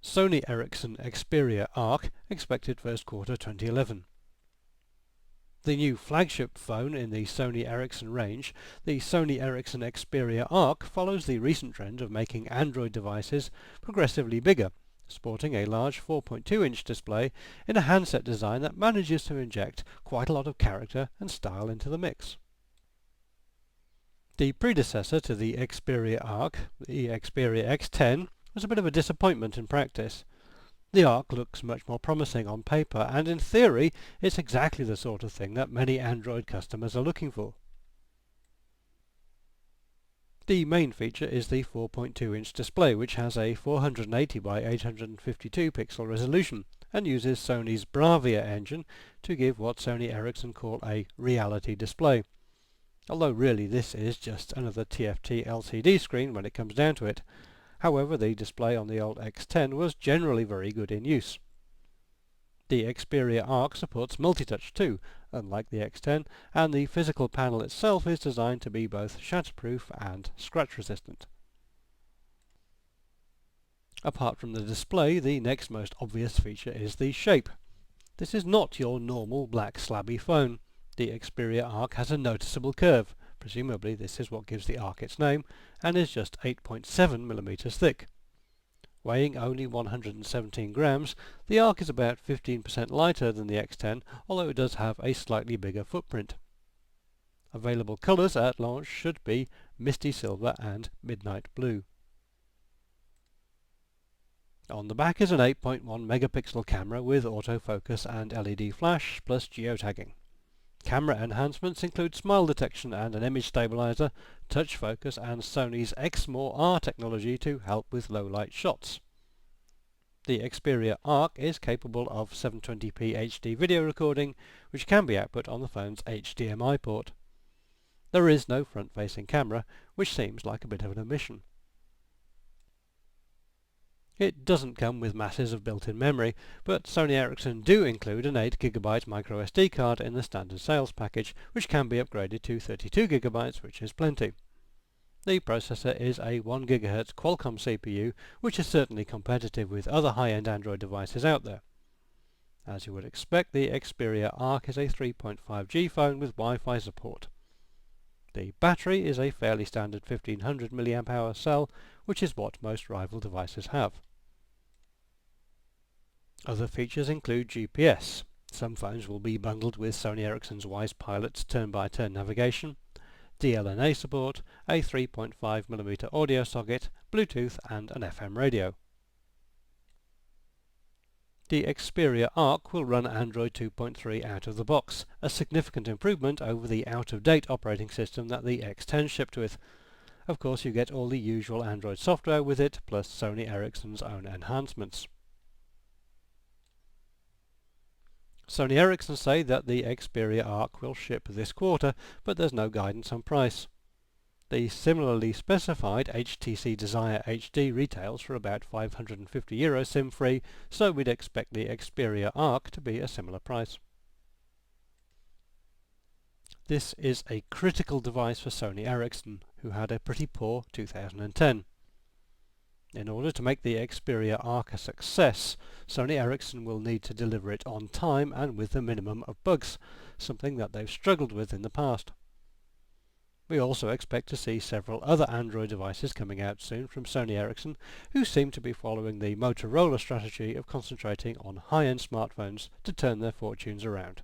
Sony Ericsson Xperia Arc, expected first quarter 2011. The new flagship phone in the Sony Ericsson range, the Sony Ericsson Xperia Arc, follows the recent trend of making Android devices progressively bigger, sporting a large 4.2-inch display in a handset design that manages to inject quite a lot of character and style into the mix. The predecessor to the Xperia Arc, the Xperia X10, was a bit of a disappointment in practice. The Arc looks much more promising on paper, and in theory it's exactly the sort of thing that many Android customers are looking for. The main feature is the 4.2-inch display, which has a 480 by 852 pixel resolution and uses Sony's Bravia engine to give what Sony Ericsson call a reality display. Although really this is just another TFT LCD screen when it comes down to it. However, the display on the old X10 was generally very good in use. The Xperia Arc supports multi-touch too, unlike the X10, and the physical panel itself is designed to be both shatterproof and scratch resistant. Apart from the display, the next most obvious feature is the shape. This is not your normal black slabby phone. The Xperia Arc has a noticeable curve. Presumably this is what gives the Arc its name, and is just 8.7mm thick. Weighing only 117 grams, the Arc is about 15% lighter than the X10, although it does have a slightly bigger footprint. Available colours at launch should be Misty Silver and Midnight Blue. On the back is an 8.1 megapixel camera with autofocus and LED flash, plus geotagging. Camera enhancements include smile detection and an image stabilizer, touch focus, and Sony's X-More-R technology to help with low-light shots. The Xperia Arc is capable of 720p HD video recording, which can be output on the phone's HDMI port. There is no front-facing camera, which seems like a bit of an omission. It doesn't come with masses of built-in memory, but Sony Ericsson do include an 8GB microSD card in the standard sales package, which can be upgraded to 32GB, which is plenty. The processor is a 1GHz Qualcomm CPU, which is certainly competitive with other high-end Android devices out there. As you would expect, the Xperia Arc is a 3.5G phone with Wi-Fi support. The battery is a fairly standard 1500 mAh cell, which is what most rival devices have. Other features include GPS. Some phones will be bundled with Sony Ericsson's Wise Pilot's turn-by-turn navigation, DLNA support, a 3.5mm audio socket, Bluetooth and an FM radio. The Xperia Arc will run Android 2.3 out of the box, a significant improvement over the out-of-date operating system that the X10 shipped with. Of course, you get all the usual Android software with it, plus Sony Ericsson's own enhancements. Sony Ericsson say that the Xperia Arc will ship this quarter, but there's no guidance on price. The similarly specified HTC Desire HD retails for about €550 SIM-free, so we'd expect the Xperia Arc to be a similar price. This is a critical device for Sony Ericsson, who had a pretty poor 2010. In order to make the Xperia Arc a success, Sony Ericsson will need to deliver it on time and with the minimum of bugs, something that they've struggled with in the past. We also expect to see several other Android devices coming out soon from Sony Ericsson, who seem to be following the Motorola strategy of concentrating on high-end smartphones to turn their fortunes around.